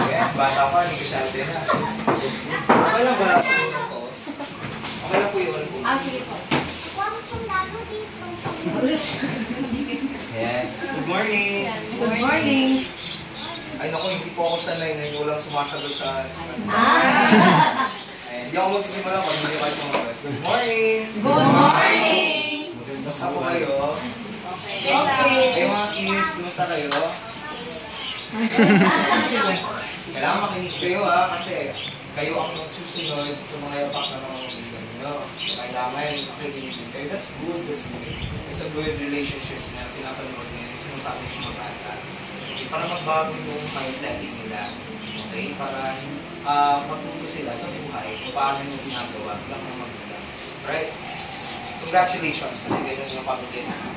Ayan, bata pa, hindi ko siya na. Okay lang ba? Okay lang po yun. Sige po. Ayan. Good morning. Good morning. Ay naku, hindi po ako sanay na yung walang sumasagot sa... Ayan, hindi ako magsisimula pag hindi kayo sumasagot. Good morning! Good morning! Kumusta po kayo? Okay. Kayo mga kids, kumusta kayo? Kailangan makinig kayo ha, kasi kayo ang magsusunod sa mga yapak na mga magulang nyo. Kailangan makinig kayo. That's good, that's good. It's a good relationship na pinapanood nyo. Yung sinasabi ng mga bata. Para magbago yung mindsetting nila. Okay? Para matuto sila sa buhay kung paano yung ginagawa bilang mga magulang. Alright? Congratulations kasi ganyan yung pamilya na.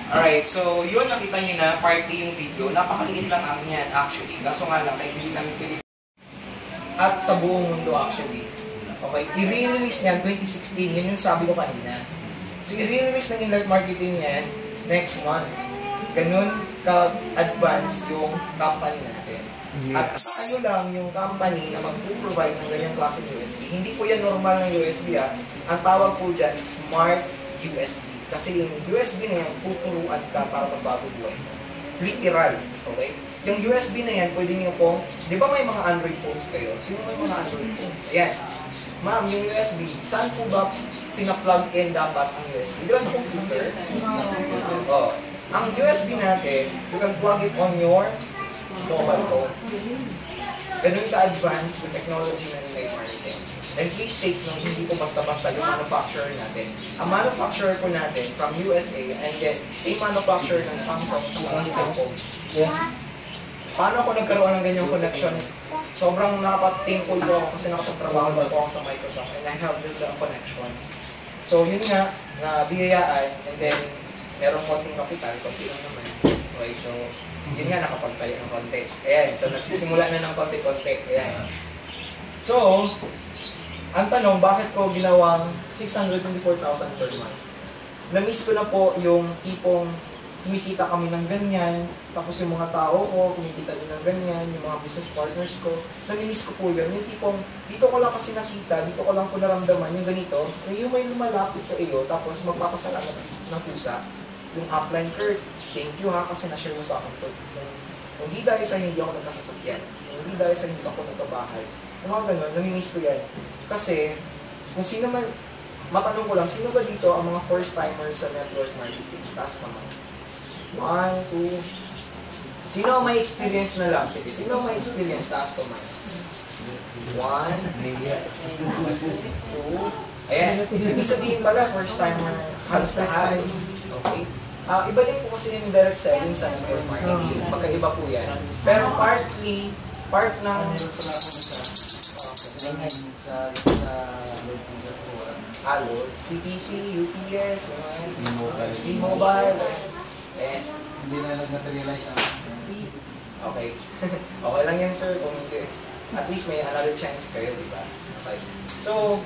Alright, so yun, nakita nyo na partly yung video. Napakaliit lang ang yan actually. Kaso nga lang, kahit hindi kami Pilipino. At sa buong mundo actually. Okay, i-release niyan 2016, yun yung sabi ko kanina. So i-release ng Enlight Marketing yan next month. Ganun ka-advance yung company natin. At ano lang yung company na mag-provide ng ganyang klaseng USB. Hindi po yan normal ng USB ha. Ang tawag po dyan, Smart USB. Kasi yung USB na yan, tuturuan ka para magbago buhay mo. Literal, okay? Yung USB na yan, pwede nyo pong, di ba may mga Android phones kayo? Sino may mga Android phones? Ayan. Ma'am, yung USB, saan po ba pina-plug in dapat ang USB? Di ba sa computer? Oh. Ang USB natin, you can plug it on your mobile phone. Ganun ka-advance yung technology na Enlight Marketing. And please take note, hindi po basta-basta yung manufacturer natin. Ang manufacturer po natin from USA and then a manufacturer ng Samsung at Apple. Paano ako nagkaroon ng ganyang connection? Sobrang nakapag-thankful po ako kasi nakapagtrabaho po ako sa Microsoft and I have the connections. So yun nga, nabiyayaan and then merong konting kapital, konti lang naman. Okay, so yun nga, nakapagtayo ng konti. Ayan, so nagsisimula na ng konti-konti. Ayan. So, ang tanong, bakit ko ginawang 624,000 per month? Na-miss ko na po yung tipong kumikita kami ng ganyan, tapos yung mga tao ko, kumikita din ng ganyan, yung mga business partners ko, na-miss ko po yun. Yung tipong, dito ko lang kasi nakita, dito ko lang po naramdaman yung ganito, yung may lumalapit sa iyo, tapos magpapasalamat ng pusa, yung upline Kurt, thank you ha, kasi na-share mo sa akin to. Kung di dahil sa hindi ako nagkasasakyan, kung di dahil sa hindi ako nagkabahay, yung mga ganun, namimiss ko yan. Kasi, kung sino man, matanong ko lang, sino ba dito ang mga first-timers sa network marketing? Taas naman. 1, 2, sino ang may experience na lang? Sige, sino ang may experience? Taas ko man. 1, 2, ayan. Ibig sabihin pala, first-timer, halos lahat. Okay. Iba din po kasi yung direct selling sa network marketing. Magkaiba po yan. Pero part ng PPC, UPS, T-Mobile, Hindi na nag-materialize ang okay. Okay lang yan, sir. Kung hindi, at least may another chance kayo, di ba? Okay. So,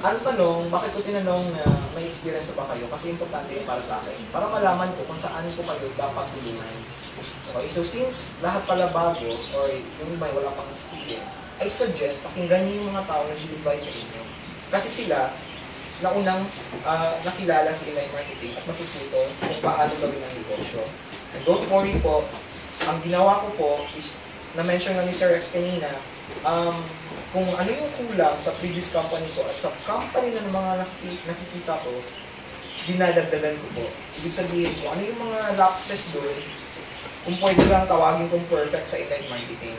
ang tanong, bakit ko tinanong na may experience ba kayo? Kasi importante yun para sa akin. Para malaman ko kung saan ko kayo dapat tulungan. Okay, so since lahat pala bago, or yung may wala pang experience, I suggest pakinggan niyo yung mga tao na sinibay sa inyo. Kasi sila, naunang nakilala si Enlight Marketing at matututo kung paano gawin ang negosyo. And don't worry po, ang ginawa ko po is, na-mention nga ni Sir X kanina, kung ano yung kulang sa previous company ko at sa company na ng mga nakikita ko, dinadagdagan ko po. Ibig sabihin ko, ano yung mga lapses doon, kung pwede lang tawagin kong perfect sa Enlight Marketing.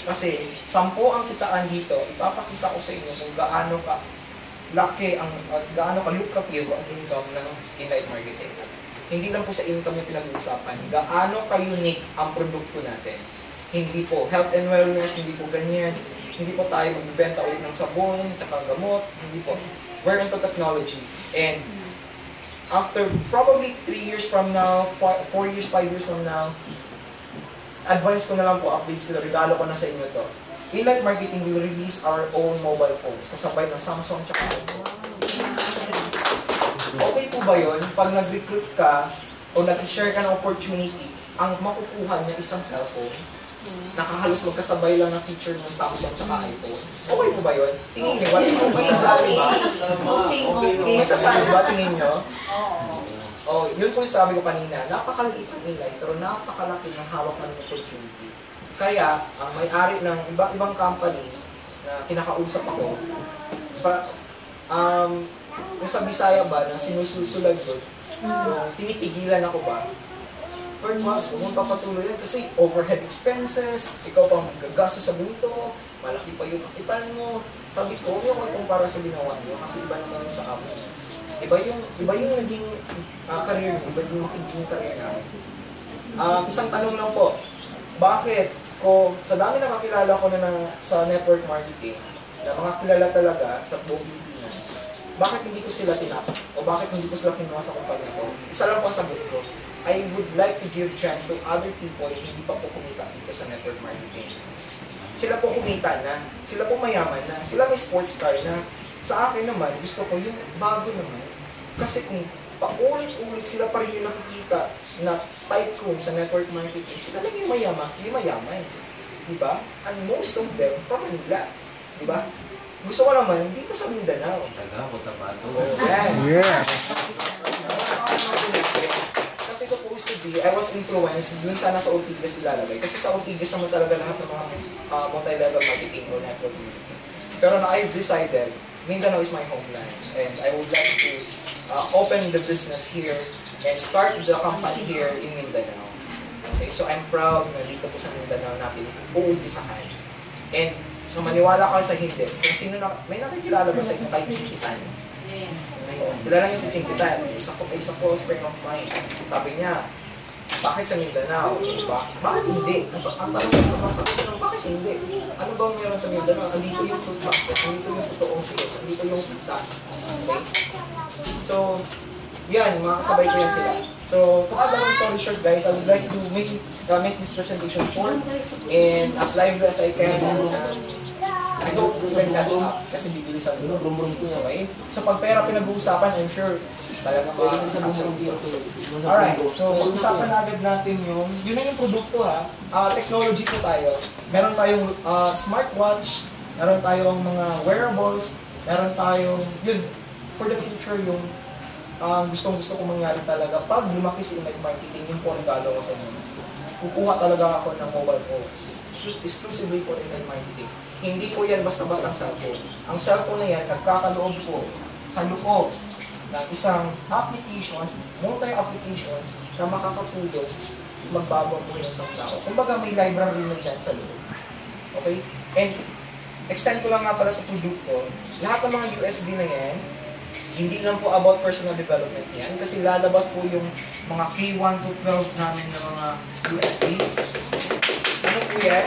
Kasi, 10 ang kitaan dito, ipapakita ko sa inyo kung gaano ka laki, gaano ka lucrative ang income ng Enlight Marketing. Hindi lang po sa income yung pinag-uusapan, gaano ka-unique ang produkto natin. Hindi po, health and wellness, hindi po ganyan. Hindi po tayo magbibenta ulit ng sabon, tsaka gamot, hindi po. We're into technology. And after probably 3 years from now, 4 years, 5 years from now, advice ko na lang po, updates ko na, regalo ko na sa inyo to. Enlight Marketing will release our own mobile phones, kasabay ng Samsung tsaka Apple. Okay po ba yun? Pag nag-recruit ka, o nag-share ka ng opportunity, ang makukuha niya isang cellphone, Nakahalos magkasabay lang ng feature ng Samsung tsaka iPhone. Okay mo ba yun? Tingin niyo, may sasabi ba? Okay. May sasabi ba tingin niyo? Oo. Oh, yun po yung sabi ko kanina, napakaliit ng inline, pero napakalaki ng hawak ng opportunity. Kaya, ang may-ari ng ibang company na kinakausap ako, yung sa Bisaya ba, na sinusulag doon, yung tinipigilan ako ba, Lord, huwag patuloy yan kasi overhead expenses, ikaw pang magagastos sa ganito, malaki pa yung kapital mo. Sabi ko, huwag yung kumpara sa ginawa niyo kasi iba naman yung sa amin. Iba yung naging career niyo, iba yung magiging career namin. Isang tanong lang po, bakit ko, sa dami na kakilala ko na sa network marketing, na mga kilala talaga sa buong Pilipinas, bakit hindi ko sila tinapak? O bakit hindi ko sila kinuha sa kumpanya ko? Isa lang po ang sagot ko. I would like to give chance to other people na hindi pa po kumita dito sa network marketing. Sila po kumita na, sila po mayaman na, sila may sports car na. Sa akin naman, gusto ko yung bago naman. Kasi kung paulit-ulit sila pa rin yung nakikita na tycoon sa network marketing, sila lang yung mayaman. Diba? And most of them from Manila. Diba? Gusto ko naman, dito sa Mindanao. Taga, Cotabato. Yes! Kasi supposed to be, I was influenced, dun sana sa Ortigas ilalagay. Kasi sa Ortigas naman talaga lahat ng mga multi-level marketing or network marketing. Pero na I've decided, Mindanao is my homeland. And I would like to open the business here and start the company here in Mindanao. Okay, so I'm proud na dito po sa Mindanao natin uumpisahan. And so maniwala ka sa hindi. Kung sino na, may nakikilala ba sa inyo kay Chinkitan? Yes. Kilala niyo si Chinkitan, isa close friend of mine. Sabi niya, bakit sa Mindanao? Bakit hindi? Ang tanong ko sa Mindanao, bakit hindi? Ano bang meron sa Mindanao? Andito yung food basket, andito yung totoong sales, andito yung kita. Okay? So, yan, makakasabay ko yan sila. So, to add a long story short guys, I would like to make this presentation short and as lively as I can. I hope you can catch up kasi bibilisan ko. Okay? So, pag pera pinag-uusapan, I'm sure talagang alright, so pag-usapan na agad natin yun na yung produkto ha. Technology po tayo. Meron tayong smartwatch, meron tayong mga wearables, meron tayong, yun, for the future yung gustong-gusto ko mangyari talaga. Pag lumaki si internet marketing, yung po regalo ko sa inyo. Kukuha talaga ako ng mobile phones. Exclusively for internet marketing. Hindi po yan basta-basta ang cellphone. Ang cellphone na yan, nagkakaloob po sa loob ng isang applications, multi-applications na makakatulong magbago po yung isang tao. Kumbaga may library na dyan sa loob. Okay? And extend ko lang nga pala sa produkto, lahat ng mga USB na yan, hindi lang po about personal development yan kasi lalabas po yung mga K1 to 12 namin na mga USBs. Ano po yan?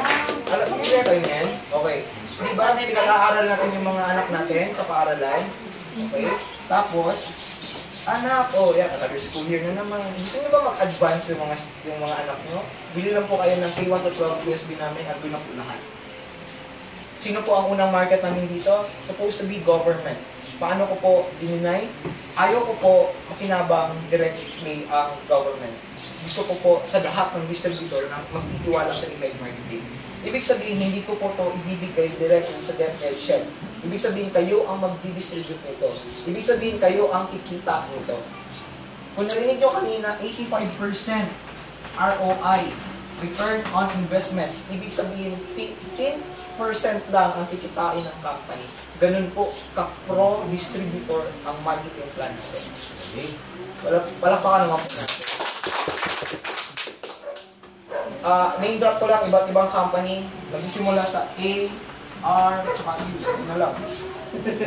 Alam mo kayo yan? Okay. Di ba pinag-aaral natin yung mga anak natin sa paaralan? Okay. Tapos, anak, yan, another school year na naman. Gusto niyo ba mag-advance yung mga anak nyo? Bili lang po kayo ng K1 to 12 USB namin at doon na po lahat. Sino po ang unang market namin dito? Supposed to be government. Paano ko po dininay? Ayaw ko po makinabang directly ang government. Gusto ko po sa lahat ng distributor na magtitiwala sa internet marketing. Ibig sabihin, hindi ko po ito ibibigay directly sa DepEd Shed. Ibig sabihin, kayo ang mag-distribute nito. Ibig sabihin, kayo ang kikita nito. Kung narinig nyo kanina, 85% ROI, return on investment. Ibig sabihin, 15% lang ang kikitain ng company. Ganun po, ka-pro distributor ang marketing plan natin. Okay? Wala pa ka naman po natin. Name drop ko lang iba't ibang company. Nagsisimula sa A, R, tsaka U. Na lang.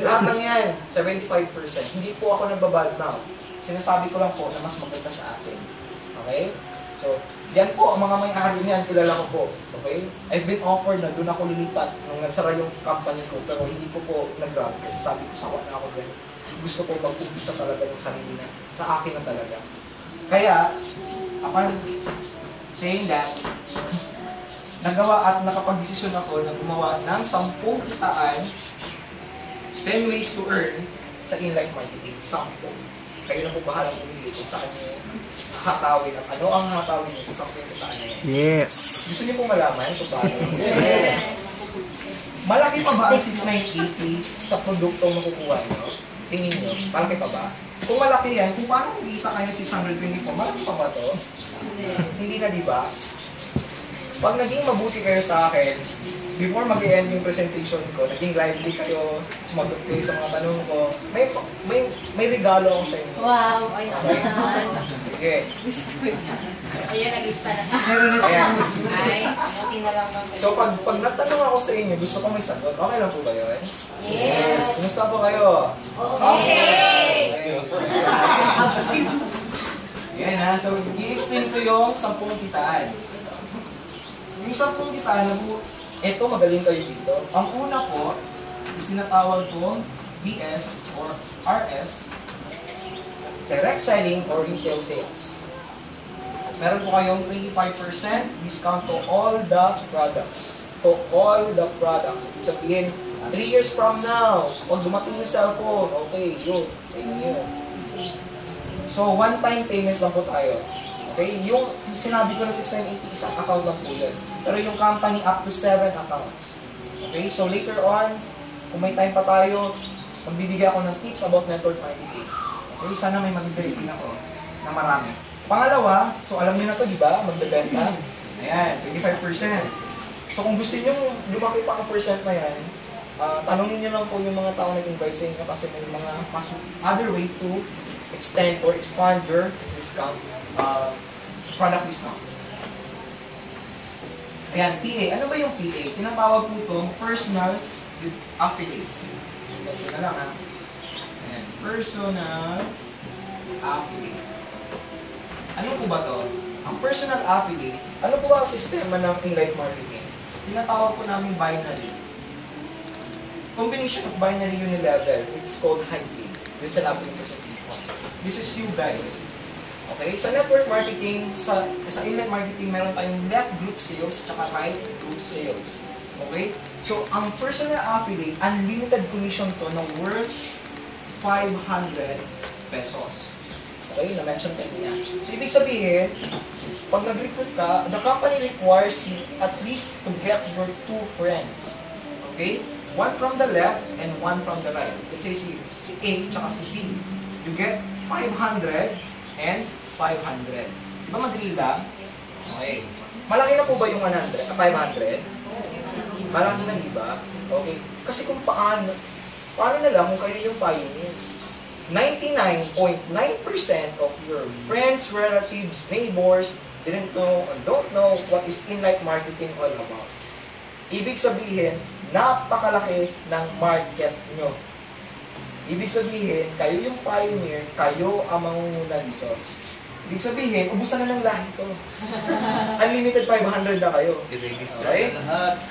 Lahat lang yan, 75%. Hindi po ako nagbabad now. Sinasabi ko lang po na mas maganda sa atin. Okay? So, yan po, ang mga may-ari niyan, kilala ko po. Okay? I've been offered na doon ako lilipat nung nagsara yung company ko, pero hindi ko po nag-grab kasi sabi ko, sawa na ako dyan. Gusto ko mag-umpisa talaga ng sarili na, sa akin na talaga. Kaya, upon saying that, nagawa at nakapag-desisyon ako na gumawa ng 10 kitaan, 10 ways to earn sa inline marketing. 10. kayo na po bahala pumili kung saan nyo hatawin at ano ang hatawin nyo sa 10 kitaan na yan. Yes. Gusto niyo pong malaman kung paano? Yes! Malaki pa ba ang 6,980 sa produktong makukuha nyo? Tingin nyo, malaki pa ba? Kung malaki yan, kung paano kumita kayo 624, malaki pa ba to? Hindi na, di ba? Pag naging mabuti kayo sa akin, before mag-end yung presentation ko, naging lively kayo, sumagot kayo sa mga tanong ko, may regalo ako sa inyo. Wow, ay naman. Sige. Ayan, nag-ista na sa Ayan. Ay, buti na lang bang So pag nagtanong ako sa inyo, gusto ko may sagot, okay lang po ba yun? Yes. Kumusta po kayo? Okay. Yan ha, so i-explain ko yung 10 kitaan. Yung 10 kitaan na po, eto magaling kayo dito. Ang una po, is tinatawag po BS or RS, direct selling or retail sales. Meron po kayong 25% discount to all the products. To all the products. Ibig sabihin, 3 years from now, pag dumating yung cellphone, okay, yun, sa inyo. So, one-time payment lang po tayo. Okay? Yung sinabi ko na 6,980, isang account lang po yun. Pero yung company, up to 7 accounts. Okay? So, later on, kung may time pa tayo, magbibigay ako ng tips about network marketing. Okay? Sana may magbibigay din ako na marami. Pangalawa, so alam niyo na to, di ba? Magbebenta. Ayan, 25%. So, kung gusto niyo lumaki pa ang percent na yan, tanongin niyo lang po yung mga tao nag-invite sa inyo kasi may mga other way to extend or expand your discount, product discount. Ayan, PA. Ano ba yung PA? Tinatawag po itong personal affiliate. Sulat ko na lang ha. Ayan, personal affiliate. Ano po ba to? Ang personal affiliate, ano po ba ang sistema ng in-life marketing? Tinatawag po namin binary. Combination of binary unilevel, it's called hybrid. Yun sa natin sa tipo. This is you guys. Okay? Sa network marketing, sa in-life marketing, meron tayong left group sales at right group sales. Okay? So, ang personal affiliate, unlimited commission to na worth 500 pesos. Okay, na-mention kanina. So, ibig sabihin, pag nag-recruit ka, the company requires you at least to get your 2 friends. Okay? One from the left and one from the right. Let's say si A tsaka si B. You get 500 and 500. Diba madali lang? Okay. Malaki na po ba yung 500? Malaki na, diba? Okay. Kasi kung paano na lang kung kayo yung pioneers? 99.9% of your friends, relatives, neighbors don't know what is in-life marketing all about. Ibig sabihin, napakalaki ng market nyo. Ibig sabihin, kayo yung pioneer, kayo ang mangunguna dito. Ibig sabihin, ubusan na lang lahat ito. Unlimited 500 na kayo. I-register Okay? na lahat.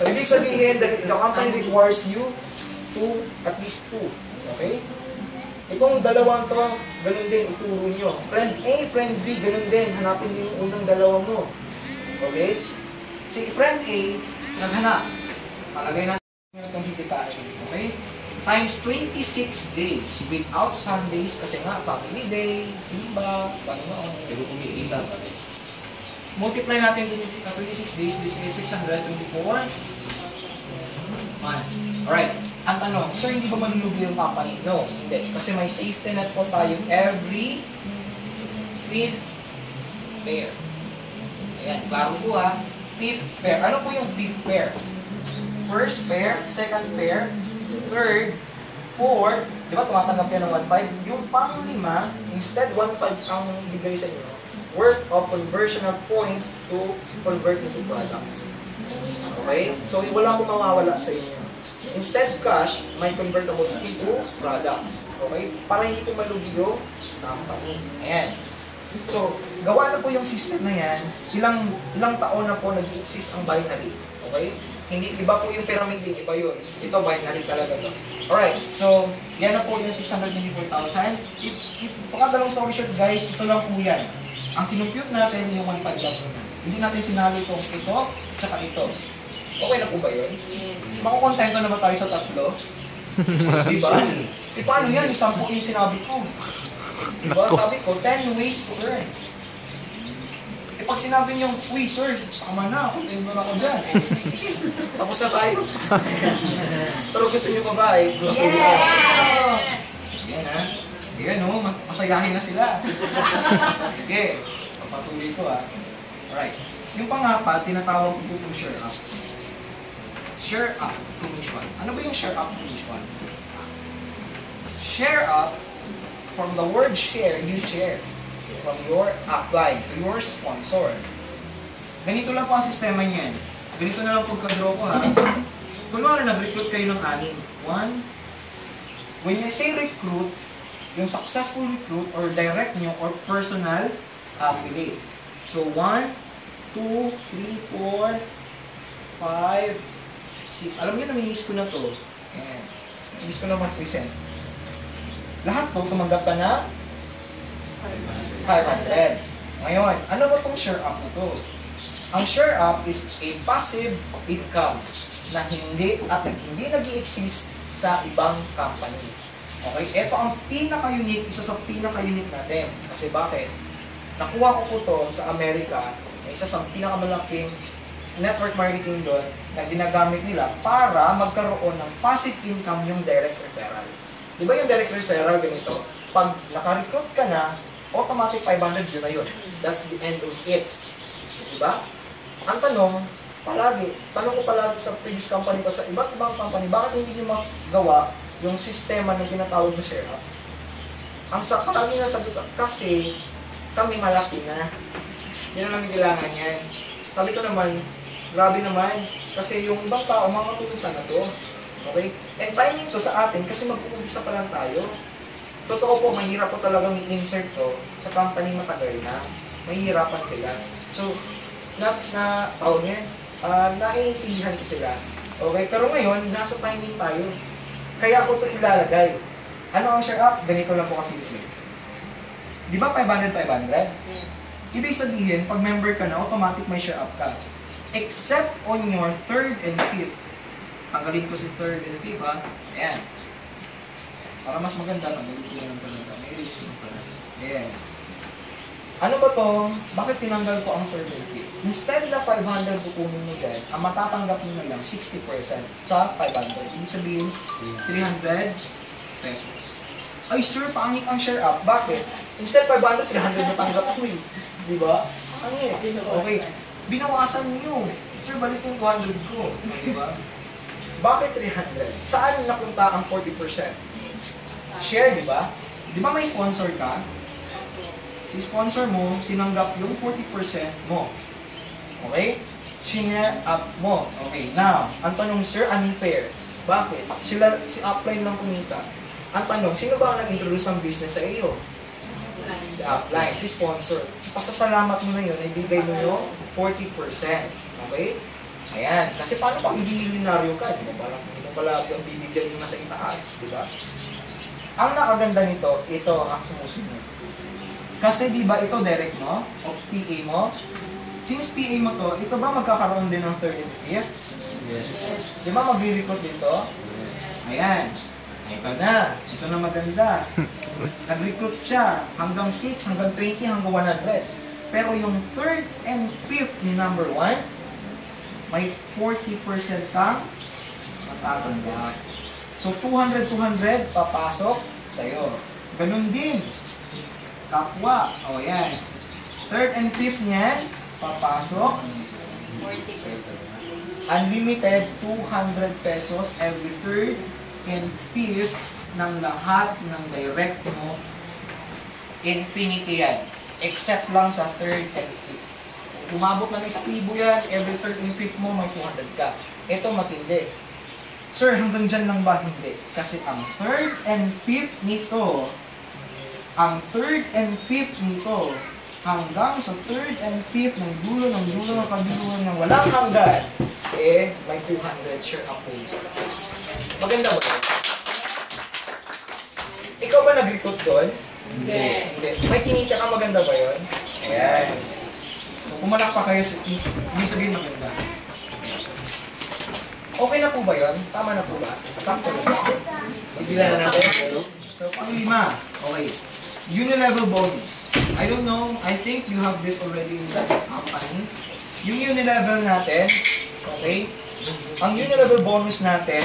So, ibig sabihin, the company requires you to at least 2. Okay? Itong dalawang to, ganun din, ituro nyo. Friend A, friend B, ganun din. Hanapin nyo yung unang dalawa mo. Okay? Si friend A, naghanap. Palagay natin itong hikitaan. Okay? Times 26 days without Sundays kasi nga, family day, simba, Panginoon. Pero kumikita pa rin. Multiply natin 26 days, this is 624 months. Alright. Ang tanong, sir, hindi ba manulugi yung company? No, hindi. Kasi may safety net po tayo every 5th pair. Ayan, klaro po ha. 5th pair. Ano po yung 5th pair? First pair, second pair, third, fourth. Di ba tumatanggap yan ng 1.5? Yung pang-lima, instead 1.5 ang bigay sa inyo, worth of conversional points to convert into products. Okay? So, wala pong mawawala sa inyo. Instead cash, may convertible into products. Okay? Para hindi po malugi yung company. Ayan. So, gawa na po yung system na yan. Ilang taon na po nag-exist ang binary. Okay? Hindi, iba po yung pyramid din, iba yun. Ito, binary talaga to. Alright, so, yan na po yung 624,000. Pakadalong story short guys, ito lang po yan. Ang kinumpute natin yung 1.5 lang po na. Hindi natin sinalo itong ito, tsaka ito. Okay na po ba yun? Makukontento naman tayo sa tatlo. Diba? E paano yan? Isang po yung sinabi ko. Diba? Sabi ko, 10 ways to earn. Eh pag sinabi niyong, uy sir, tama na, kuntain mo na ako dyan. Tapos na tayo. Pero gusto niyo pa ba eh? Gusto niyo. Yan ha. Yan o, masayahin na sila. Okay, papatuloy ko ha. Alright. Yung pangapat, tinatawag ko itong share up. Share up commission. Ano ba yung share up commission? Share up, from the word share, you share. From your upline, to your sponsor. Ganito lang po ang sistema niyan. Ganito na lang pagka-draw ko ha. Kunwari, nag-recruit kayo ng 6. When you say recruit, yung successful recruit or direct nyo or personal affiliate. So 1, 2, 3, 4, 5, 6. Alam niyo, naminis ko na to. Ayan. Naminis ko na mag-present. Lahat po, tumanggap ka na 500. Ngayon, ano ba itong share up na to? Ang share up is a passive income na hindi nag-i-exist sa ibang company. Okay? Ito ang pinaka-unique, isa sa pinaka-unique natin. Kasi bakit? Nakuha ko po to sa Amerika, na isa sa pinakamalaking network marketing doon na ginagamit nila para magkaroon ng passive income yung direct referral. Di ba yung direct referral ganito? Pag naka-recruit ka na, automatic 500 yun na yun. That's the end of it. Diba? Ang tanong ko palagi sa previous company ko, sa iba't ibang company, bakit hindi nyo magawa yung sistema na tinatawag na share up? Ang palagi na sabi kasi kami malaki na. Yan ang namin kailangan yan. Sabi ko naman, grabe naman, kasi yung ibang tao, mga katulad na to. Okay? And timing to sa atin, kasi mag-uumpisa pa lang tayo. Totoo po, mahirap po talagang i-insert to sa company matagal na. Mahihirapan sila. So, naiintindihan ko sila. Okay? Pero ngayon, nasa timing tayo. Kaya ako ito ilalagay. Ano ang share up? Ganito lang po kasi ito. Di ba 500? Ibig sabihin, pag member ka na, automatic may share up ka. Except on your 3rd and 5th. Tanggalin ko si 3rd and 5th ha. Ayan. Para mas maganda, tanggalin ko yan talaga. May risk mo pala. Ayan. Ano ba to? Bakit tinanggal ko ang 3rd and 5th? Instead na 500 kukunin mo dyan, ang matatanggap mo na lang 60% sa 500. Ibig sabihin, 300 pesos. Ay sir, pangit ang share up. Bakit? Instead 500, 300 natanggap mo eh. Di ba? Pangit. Okay. Binawasan niyo. Sir, balik yung 200 ko. Di ba? Bakit 300? Saan napunta ang 40%? Share, di ba? Di ba may sponsor ka? Si sponsor mo, tinanggap yung 40% mo. Okay? Share up mo. Okay, now, ang tanong, sir, unfair. Bakit? Si upline lang kumita. Ang tanong, sino ba ang nag-introduce ng business sa iyo? Si upline, si sponsor. Pasasalamat mo na yun, ibigay mo yung 40%. Okay? Ayan. Kasi paano pag hindi milyonaryo ka? Di ba? Parang hindi mo pala yung bibigyan yung nasa itaas. Di ba? Ang nakaganda nito, ito ang sumusunod. Kasi di ba ito direct mo? O PA mo? Since PA mo to, ito ba magkakaroon din ng 3rd and 5th? Yes. Di ba magre-recruit dito? Ayan. Ito na. Ito na maganda. Nag-recruit siya hanggang 6, hanggang 20, hanggang 100. Pero yung 3rd and 5th ni number 1, may 40% kang matatanggap. So 200, papasok sa'yo. Ganun din. Kapwa. O yan. 3rd and 5th niyan, papasok. 40. Unlimited 200 pesos every 3rd and 5th ng lahat ng direct mo. Infinity yan. Except lang sa 3rd and 5th. Umabot na ng 1,000 yan, every 3rd and 5th mo may 200 ka. Ito matindi. Sir, hanggang dyan lang ba? Hindi. Kasi ang 3rd and 5th nito, hanggang sa 3rd and 5th ng dulo ng kabuluhan ng walang hanggan, may 200 share up homes. Maganda ba? Ikaw ba nag-recruit doon? Hindi. May kinita ka, maganda ba yun? Ayan. So, pumalak pa kayo, hindi sabihin maganda. Okay na po ba yun? Tama na po ba? Sakto na ba? Ibilan na natin. So, pang-5. Okay. unilevel bonus. I don't know, I think you have this already in the company. Yung unilevel natin, okay? Ang unilevel bonus natin,